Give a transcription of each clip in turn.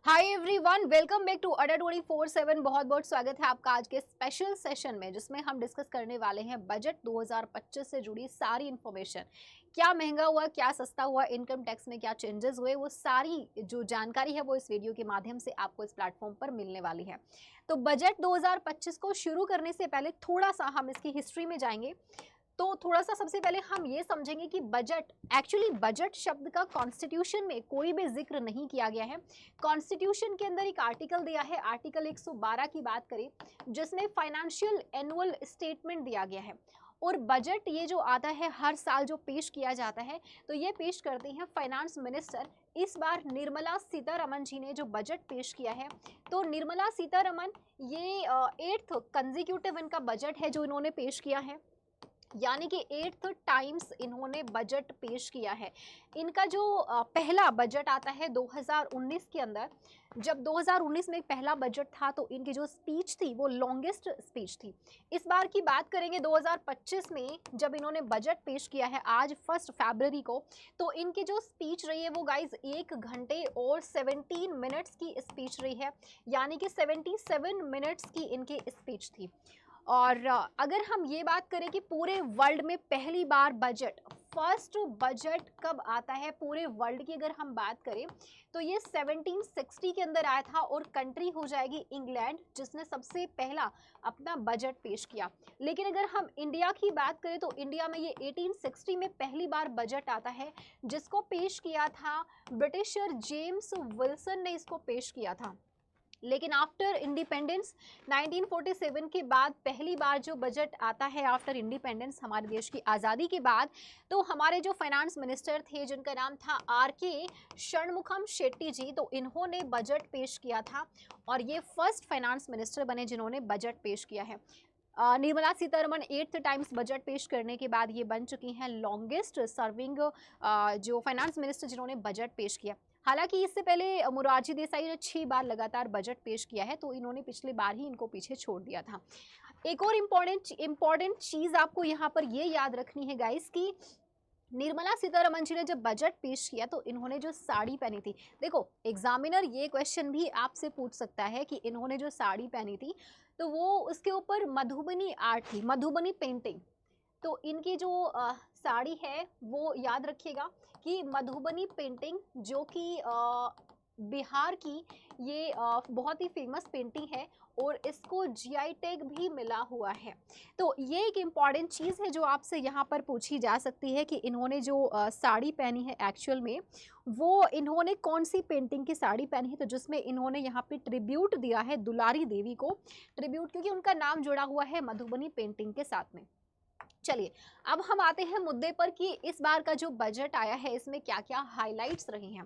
Hi everyone, welcome back to Adda 24/7। बहुत बहुत स्वागत है आपका आज के स्पेशल सेशन में, जिसमें हम डिस्कस करने वाले हैं बजट 2025 से जुड़ी सारी इन्फॉर्मेशन। क्या महंगा हुआ, क्या सस्ता हुआ, इनकम टैक्स में क्या चेंजेस हुए, वो सारी जो जानकारी है वो इस वीडियो के माध्यम से आपको इस प्लेटफॉर्म पर मिलने वाली है। तो बजट 2025 को शुरू करने से पहले थोड़ा सा हम इसकी हिस्ट्री में जाएंगे। तो थोड़ा सा सबसे पहले हम ये समझेंगे कि बजट शब्द का कॉन्स्टिट्यूशन में कोई भी जिक्र नहीं किया गया है। कॉन्स्टिट्यूशन के अंदर एक आर्टिकल दिया है, आर्टिकल 112 की बात करें, जिसमें फाइनेंशियल एनुअल स्टेटमेंट दिया गया है। और बजट ये जो आता है हर साल जो पेश किया जाता है, तो ये पेश करते हैं फाइनेंस मिनिस्टर। इस बार निर्मला सीतारमण जी ने जो बजट पेश किया है, तो निर्मला सीतारमण ये 8th कंजिक्यूटिव इनका बजट है जो इन्होंने पेश किया है, यानी कि 8th टाइम्स इन्होंने बजट पेश किया है। इनका जो पहला बजट आता है 2019 के अंदर। जब 2019 में पहला बजट था तो इनकी जो स्पीच थी वो लॉन्गेस्ट स्पीच थी। इस बार की बात करेंगे 2025 में, जब इन्होंने बजट पेश किया है आज 1 फरवरी को, तो इनकी जो स्पीच रही है वो गाइज 1 घंटे और 17 मिनट्स की स्पीच रही है, यानी कि 77 मिनट्स की इनकी स्पीच थी। और अगर हम ये बात करें कि पूरे वर्ल्ड में पहली बार फर्स्ट बजट कब आता है पूरे वर्ल्ड की, अगर हम बात करें तो ये 1760 के अंदर आया था, और कंट्री हो जाएगी इंग्लैंड, जिसने सबसे पहला अपना बजट पेश किया। लेकिन अगर हम इंडिया की बात करें तो इंडिया में ये 1860 में पहली बार बजट आता है, जिसको पेश किया था ब्रिटिशर जेम्स विल्सन ने इसको पेश किया था। लेकिन आफ्टर इंडिपेंडेंस 1947 के बाद पहली बार जो बजट आता है आफ्टर इंडिपेंडेंस, हमारे देश की आज़ादी के बाद, तो हमारे जो फाइनेंस मिनिस्टर थे जिनका नाम था R.K. षणमुखम शेट्टी जी, तो इन्होंने बजट पेश किया था और ये फर्स्ट फाइनेंस मिनिस्टर बने जिन्होंने बजट पेश किया है। Nirmala Sitharaman 8th times budget पेश करने के बाद ये बन चुकी हैं लॉन्गेस्ट सर्विंग जो फाइनेंस मिनिस्टर जिन्होंने बजट पेश किया। हालांकि इससे पहले मोरारजी देसाई ने 6 बार लगातार बजट पेश किया है, तो इन्होंने पिछले बार ही इनको पीछे छोड़ दिया था। एक और इम्पॉर्टेंट चीज आपको यहाँ पर ये याद रखनी है गाइस कि निर्मला सीतारमण जी ने जब बजट पेश किया तो इन्होंने जो साड़ी पहनी थी, देखो एग्जामिनर ये क्वेश्चन भी आपसे पूछ सकता है कि इन्होंने जो साड़ी पहनी थी तो वो उसके ऊपर मधुबनी आर्ट थी, मधुबनी पेंटिंग। तो इनकी जो साड़ी है वो याद रखिएगा कि मधुबनी पेंटिंग, जो कि बिहार की ये बहुत ही फेमस पेंटिंग है और इसको जीआई टैग भी मिला हुआ है। तो ये एक इम्पॉर्टेंट चीज़ है जो आपसे यहाँ पर पूछी जा सकती है कि इन्होंने जो साड़ी पहनी है एक्चुअल में वो इन्होंने कौन सी पेंटिंग की साड़ी पहनी है, तो जिसमें इन्होंने यहाँ पे ट्रिब्यूट दिया है दुलारी देवी को, ट्रिब्यूट क्योंकि उनका नाम जुड़ा हुआ है मधुबनी पेंटिंग के साथ में। चलिए अब हम आते हैं मुद्दे पर कि इस बार का जो बजट आया है इसमें क्या क्या हाइलाइट्स रहे हैं।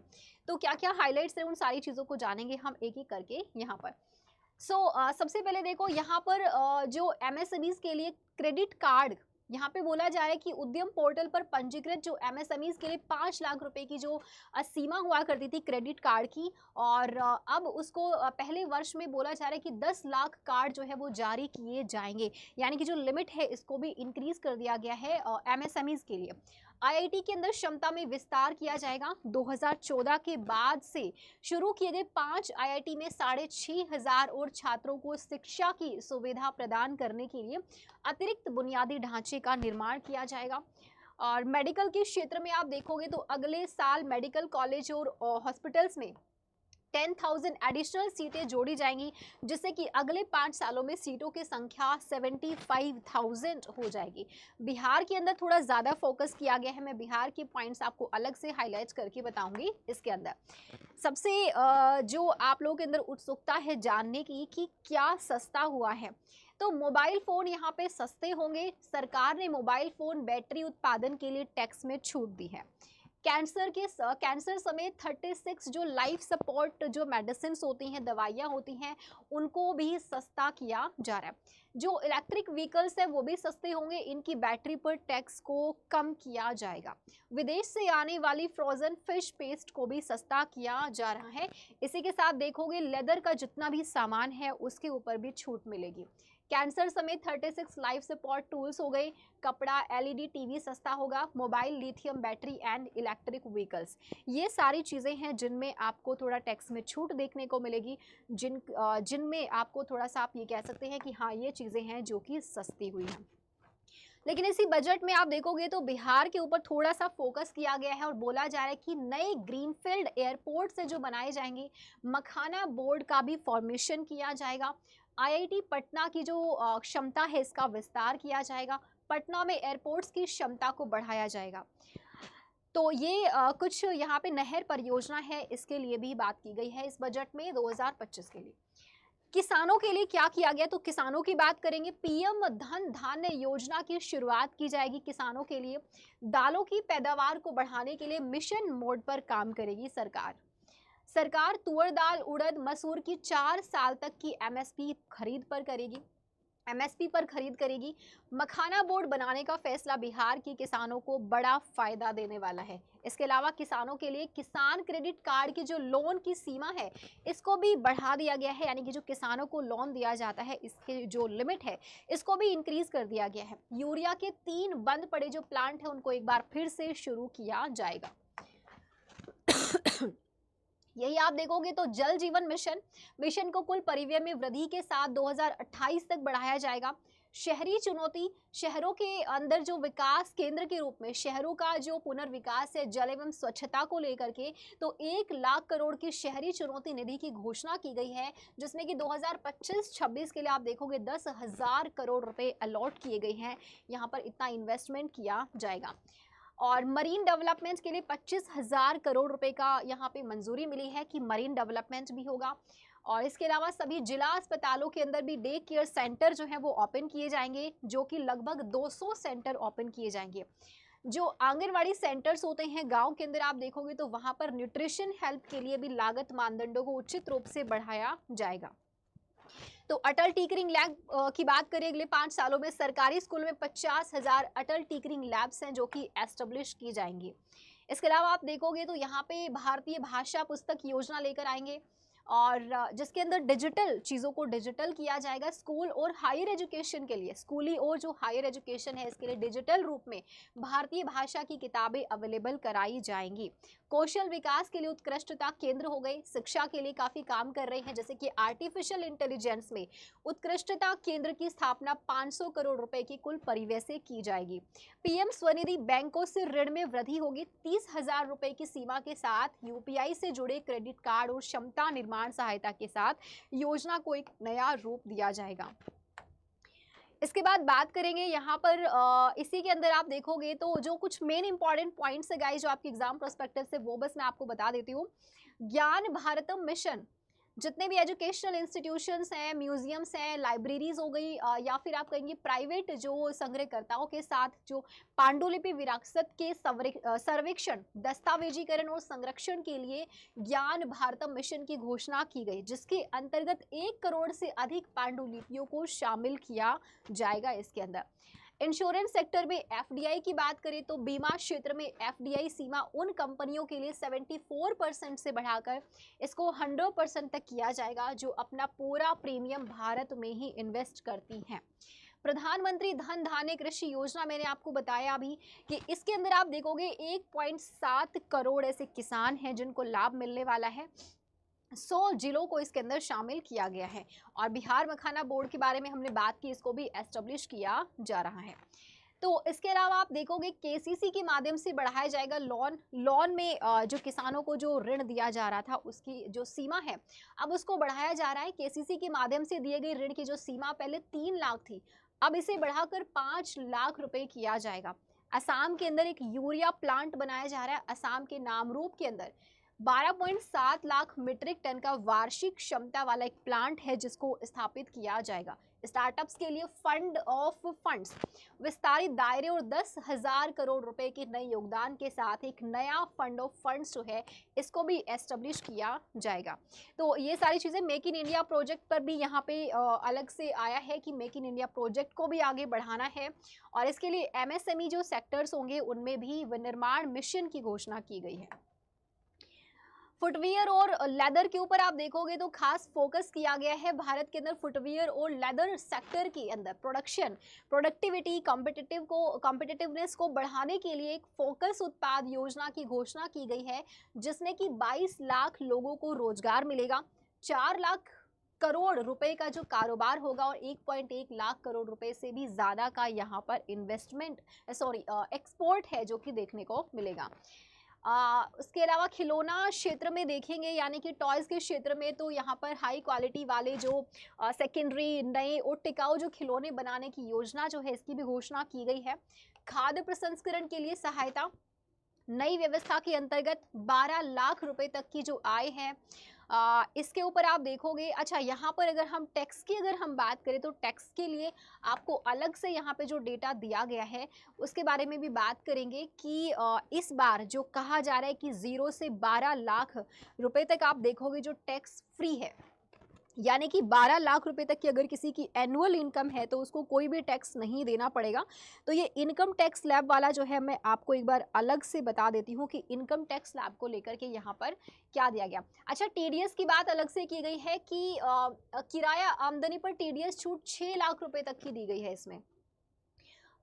तो क्या क्या हाइलाइट्स रहे उन सारी चीज़ों को जानेंगे हम एक एक करके यहाँ पर। सबसे पहले देखो यहाँ पर जो एमएसएमईज के लिए क्रेडिट कार्ड, यहाँ पे बोला जा रहा है कि उद्यम पोर्टल पर पंजीकृत जो एमएसएमईज के लिए 5 लाख रुपए की जो सीमा हुआ करती थी क्रेडिट कार्ड की, और अब उसको पहले वर्ष में बोला जा रहा है कि 10 लाख कार्ड जो है वो जारी किए जाएंगे, यानी कि जो लिमिट है इसको भी इंक्रीज कर दिया गया है एमएसएमईज के लिए। आईआईटी के अंदर क्षमता में विस्तार किया जाएगा। 2014 के बाद से शुरू किए गए 5 आईआईटी में 6,500 और छात्रों को शिक्षा की सुविधा प्रदान करने के लिए अतिरिक्त बुनियादी ढांचे का निर्माण किया जाएगा। और मेडिकल के क्षेत्र में आप देखोगे तो अगले साल मेडिकल कॉलेज और हॉस्पिटल्स में 10,000 एडिशनल सीटें जोड़ी जाएंगी, जिससे कि अगले 5 सालों में सीटों की संख्या 75,000 हो जाएगी। बिहार के अंदर थोड़ा ज़्यादा फोकस किया गया है, मैं बिहार के पॉइंट्स आपको अलग से हाईलाइट करके बताऊंगी। इसके अंदर सबसे जो आप लोगों के अंदर उत्सुकता है जानने की कि क्या सस्ता हुआ है, तो मोबाइल फ़ोन यहाँ पे सस्ते होंगे। सरकार ने मोबाइल फ़ोन बैटरी उत्पादन के लिए टैक्स में छूट दी है। कैंसर समेत 36 जो लाइफ सपोर्ट जो मेडिसिन होती हैं, दवाइयाँ होती हैं, उनको भी सस्ता किया जा रहा है। जो इलेक्ट्रिक व्हीकल्स है वो भी सस्ते होंगे, इनकी बैटरी पर टैक्स को कम किया जाएगा। विदेश से आने वाली फ्रोजन फिश पेस्ट को भी सस्ता किया जा रहा है। इसी के साथ देखोगे लेदर का जितना भी सामान है उसके ऊपर भी छूट मिलेगी। कैंसर समेत 36 लाइफ सपोर्ट टूल्स हो गए, कपड़ा, एलईडी टीवी सस्ता होगा, mobile, lithium battery and electric vehicles. ये सारी चीज़ें हैं जिनमें आपको थोड़ा टैक्स में छूट देखने को मिलेगी, जिनमें आपको थोड़ा सा आप ये कह सकते हैं कि हाँ ये चीज़ें हैं जो कि सस्ती हुई हैं। लेकिन इसी बजट में आप देखोगे तो बिहार के ऊपर थोड़ा सा फोकस किया गया है और बोला जा रहा है कि नए ग्रीनफील्ड एयरपोर्ट से जो बनाए जाएंगे, मखाना बोर्ड का भी फॉर्मेशन किया जाएगा, आईआईटी पटना की जो क्षमता है इसका विस्तार किया जाएगा, पटना में एयरपोर्ट्स की क्षमता को बढ़ाया जाएगा। तो ये कुछ यहाँ पे नहर परियोजना है, इसके लिए भी बात की गई है इस बजट में 2025 के लिए। किसानों के लिए क्या किया गया, तो किसानों की बात करेंगे। पीएम धन धान्य योजना की शुरुआत की जाएगी किसानों के लिए। दालों की पैदावार को बढ़ाने के लिए मिशन मोड पर काम करेगी सरकार। सरकार तुअर दाल, उड़द, मसूर की 4 साल तक की एमएसपी पर खरीद करेगी। मखाना बोर्ड बनाने का फैसला बिहार के किसानों को बड़ा फायदा देने वाला है। इसके अलावा किसानों के लिए किसान क्रेडिट कार्ड की जो लोन की सीमा है इसको भी बढ़ा दिया गया है, यानी कि जो किसानों को लोन दिया जाता है इसके जो लिमिट है इसको भी इंक्रीज कर दिया गया है। यूरिया के 3 बंद पड़े जो प्लांट है उनको एक बार फिर से शुरू किया जाएगा। यही आप देखोगे तो जल जीवन मिशन को कुल परिव्यय में वृद्धि के साथ 2028 तक बढ़ाया जाएगा। शहरी चुनौती, शहरों के अंदर जो विकास केंद्र के रूप में शहरों का जो पुनर्विकास है जल एवं स्वच्छता को लेकर के, तो 1 लाख करोड़ की शहरी चुनौती निधि की घोषणा की गई है, जिसमें कि 2025-26 के लिए आप देखोगे 10,000 करोड़ रुपए अलॉट किए गए हैं। यहाँ पर इतना इन्वेस्टमेंट किया जाएगा। और मरीन डेवलपमेंट के लिए 25,000 करोड़ रुपए का यहाँ पे मंजूरी मिली है कि मरीन डेवलपमेंट भी होगा। और इसके अलावा सभी जिला अस्पतालों के अंदर भी डे केयर सेंटर जो है वो ओपन किए जाएंगे, जो कि लगभग 200 सेंटर ओपन किए जाएंगे। जो आंगनवाड़ी सेंटर्स होते हैं गांव के अंदर आप देखोगे तो वहां पर न्यूट्रिशन हेल्प के लिए भी लागत मानदंडों को उचित रूप से बढ़ाया जाएगा। तो अटल टिकरिंग लैब की बात करें, अगले 5 सालों में सरकारी स्कूल में 50,000 अटल टिकरिंग लैब्स हैं जो कि एस्टेब्लिश की जाएंगी। इसके अलावा आप देखोगे तो यहाँ पे भारतीय भाषा पुस्तक योजना लेकर आएंगे, और जिसके अंदर डिजिटल चीज़ों को डिजिटल किया जाएगा। स्कूल और हायर एजुकेशन के लिए, स्कूली और जो हायर एजुकेशन है इसके लिए डिजिटल रूप में भारतीय भाषा की किताबें अवेलेबल कराई जाएंगी। कौशल विकास के लिए उत्कृष्टता केंद्र हो गए, शिक्षा के लिए काफ़ी काम कर रहे हैं, जैसे कि आर्टिफिशियल इंटेलिजेंस में उत्कृष्टता केंद्र की स्थापना 500 करोड़ रुपए की कुल परिव्यय से की जाएगी। पीएम स्वनिधि बैंकों से ऋण में वृद्धि होगी, 30,000 रुपए की सीमा के साथ यूपीआई से जुड़े क्रेडिट कार्ड और क्षमता निर्माण सहायता के साथ योजना को एक नया रूप दिया जाएगा। इसके बाद बात करेंगे यहाँ पर इसी के अंदर आप देखोगे तो जो कुछ मेन इंपॉर्टेंट पॉइंट्स है गाइस जो आपके एग्जाम प्रोस्पेक्टिव से, वो बस मैं आपको बता देती हूँ। ज्ञान भारतम मिशन, जितने भी एजुकेशनल इंस्टीट्यूशंस हैं, म्यूजियम्स हैं, लाइब्रेरीज हो गई, या फिर आप कहेंगे प्राइवेट जो संग्रहकर्ताओं के साथ जो पांडुलिपि विरासत के सर्वेक्षण, दस्तावेजीकरण और संरक्षण के लिए ज्ञान भारतम मिशन की घोषणा की गई, जिसके अंतर्गत 1 करोड़ से अधिक पांडुलिपियों को शामिल किया जाएगा इसके अंदर। इंश्योरेंस सेक्टर में एफडीआई की बात करें तो बीमा क्षेत्र में एफडीआई सीमा उन कंपनियों के लिए 74% से बढ़ाकर इसको 100% तक किया जाएगा जो अपना पूरा प्रीमियम भारत में ही इन्वेस्ट करती हैं। प्रधानमंत्री धन धान्य कृषि योजना मैंने आपको बताया अभी कि इसके अंदर आप देखोगे 1.7 करोड़ ऐसे किसान हैं जिनको लाभ मिलने वाला है। 100 जिलों को इसके अंदर शामिल किया गया है। और बिहार मखाना बोर्ड के बारे में हमने बात की, इसको भी एस्टेब्लिश किया जा रहा है। तो इसके अलावा आप देखोगे केसीसी के माध्यम से बढ़ाया जाएगा लोन में जो किसानों को जो ऋण दिया जा रहा था उसकी जो सीमा है अब उसको बढ़ाया जा रहा है। केसीसी के माध्यम से दिए गए ऋण की जो सीमा पहले 3 लाख थी, अब इसे बढ़ाकर 5 लाख रुपए किया जाएगा। असम के अंदर एक यूरिया प्लांट बनाया जा रहा है। असम के नामरूप के अंदर 12.7 लाख मीट्रिक टन का वार्षिक क्षमता वाला एक प्लांट है जिसको स्थापित किया जाएगा। स्टार्टअप्स के लिए फंड ऑफ फंड्स, विस्तारित दायरे और 10,000 करोड़ रुपए के नए योगदान के साथ एक नया फंड ऑफ फंड्स जो है इसको भी एस्टेब्लिश किया जाएगा। तो ये सारी चीज़ें मेक इन इंडिया प्रोजेक्ट पर भी यहाँ पे अलग से आया है कि मेक इन इंडिया प्रोजेक्ट को भी आगे बढ़ाना है, और इसके लिए एमएसएमई जो सेक्टर्स होंगे उनमें भी विनिर्माण मिशन की घोषणा की गई है। फुटवियर और लेदर के ऊपर आप देखोगे तो खास फोकस किया गया है भारत के अंदर फुटवियर और लेदर सेक्टर के अंदर प्रोडक्टिविटी कॉम्पिटिटिवनेस को बढ़ाने के लिए एक फोकस उत्पाद योजना की घोषणा की गई है, जिसमें कि 22 लाख लोगों को रोजगार मिलेगा, 4 लाख करोड़ रुपए का जो कारोबार होगा और 1.1 लाख करोड़ रुपए से भी ज्यादा का यहाँ पर इन्वेस्टमेंट एक्सपोर्ट है जो कि देखने को मिलेगा। उसके अलावा खिलौना क्षेत्र में देखेंगे, यानी कि टॉयज के क्षेत्र में, तो यहाँ पर हाई क्वालिटी वाले जो सेकेंडरी नए और टिकाऊ जो खिलौने बनाने की योजना जो है इसकी भी घोषणा की गई है। खाद्य प्रसंस्करण के लिए सहायता, नई व्यवस्था के अंतर्गत 12 लाख रुपए तक की जो आय है इसके ऊपर आप देखोगे। अच्छा, यहाँ पर अगर हम टैक्स की बात करें तो टैक्स के लिए आपको अलग से यहाँ पे जो डेटा दिया गया है उसके बारे में भी बात करेंगे कि इस बार जो कहा जा रहा है कि 0 से 12 लाख रुपए तक आप देखोगे जो टैक्स फ्री है, यानी कि 12 लाख रुपए तक की अगर किसी की एनुअल इनकम है तो उसको कोई भी टैक्स नहीं देना पड़ेगा। तो ये इनकम टैक्स स्लैब वाला जो है मैं आपको एक बार अलग से बता देती हूँ कि इनकम टैक्स स्लैब को लेकर के यहाँ पर क्या दिया गया। अच्छा, टीडीएस की बात अलग से की गई है कि किराया आमदनी पर टीडीएस छूट 6 लाख रुपए तक की दी गई है। इसमें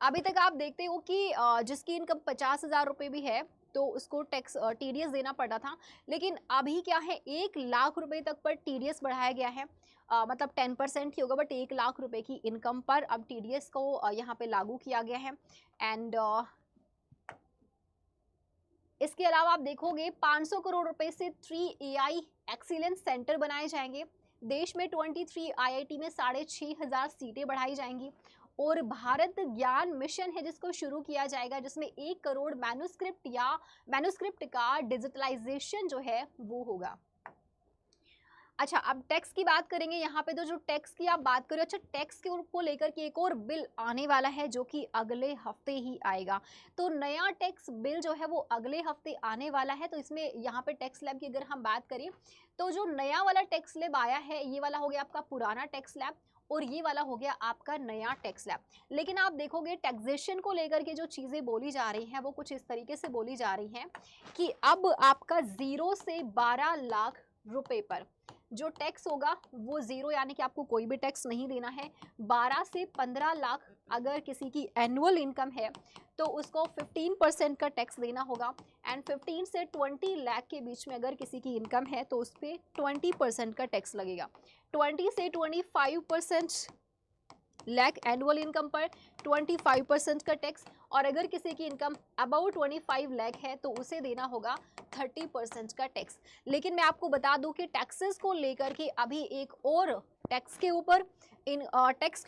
अभी तक आप देखते हो कि जिसकी इनकम 50,000 रुपये भी है तो उसको टैक्स टीडीएस देना पड़ता था, लेकिन अभी क्या है 1 लाख रुपए तक पर टीडीएस बढ़ाया गया है। मतलब 10% ही होगा, बट 1 लाख रुपए की इनकम पर अब टीडीएस को यहाँ पे लागू किया गया है। एंड इसके अलावा आप देखोगे 500 करोड़ रुपए से 3 एआई एक्सीलेंस सेंटर बनाए जाएंगे। देश में 23 आईआईटी में 6,500 सीटें बढ़ाई जाएंगी और भारत ज्ञान मिशन है जिसको शुरू किया जाएगा, जिसमें 1 करोड़ मैन्युस्क्रिप्ट का डिजिटलाइजेशन जो है वो होगा। अच्छा, अब टैक्स की बात करेंगे यहाँ पे। तो जो टैक्स की आप बात करें, अच्छा टैक्स के को लेकर के एक और बिल आने वाला है जो कि अगले हफ्ते ही आएगा। तो नया टैक्स बिल जो है वो अगले हफ्ते आने वाला है। तो इसमें यहाँ पे टैक्स स्लैब की अगर हम बात करें तो जो नया वाला टैक्स स्लैब आया है ये वाला हो गया आपका पुराना टैक्स स्लैब और ये वाला हो गया आपका नया टैक्स स्लैब। लेकिन आप देखोगे टैक्सेशन को लेकर के जो चीजें बोली जा रही हैं वो कुछ इस तरीके से बोली जा रही हैं कि अब आपका 0 से 12 लाख रुपए पर जो टैक्स होगा वो 0, यानी कि आपको कोई भी टैक्स नहीं देना है। 12 से 15 लाख अगर किसी की एनुअल इनकम है तो उसको 15% का टैक्स देना होगा। एंड 15 से 20 लाख के बीच में अगर किसी की इनकम है तो उस पर 20% का टैक्स लगेगा। 20 से 25% लाख एनुअल इनकम पर 25% का टैक्स, और अगर किसी की इनकम अबाउट 25 लाख है तो उसे देना होगा 30% का टैक्स। लेकिन मैं आपको बता दूं कि टैक्सेस को लेकर के अभी एक और टैक्स के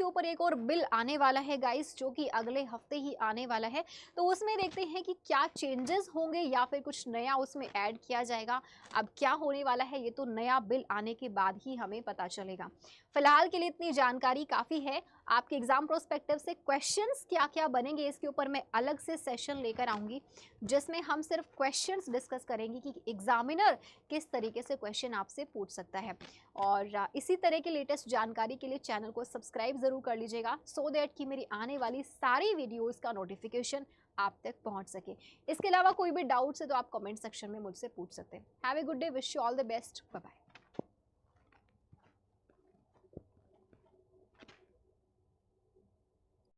ऊपर एक और बिल आने वाला है गाइस, जो कि अगले हफ्ते ही आने वाला है। तो उसमें देखते हैं कि क्या चेंजेस होंगे या फिर कुछ नया उसमें ऐड किया जाएगा। अब क्या होने वाला है ये तो नया बिल आने के बाद ही हमें पता चलेगा। फिलहाल के लिए इतनी जानकारी काफ़ी है। आपके एग्जाम प्रोस्पेक्टिव से क्वेश्चंस क्या क्या बनेंगे इसके ऊपर मैं अलग से सेशन लेकर आऊँगी, जिसमें हम सिर्फ क्वेश्चंस डिस्कस करेंगे कि एग्जामिनर किस तरीके से क्वेश्चन आपसे पूछ सकता है। और इसी तरह के लेटेस्ट जानकारी के लिए चैनल को सब्सक्राइब ज़रूर कर लीजिएगा, सो दैट कि मेरी आने वाली सारी वीडियोज़ का नोटिफिकेशन आप तक पहुंच सके। इसके अलावा कोई भी डाउट्स है तो आप कमेंट सेक्शन में मुझसे पूछ सकते हैं। Have a good day, wish you all the best, bye bye.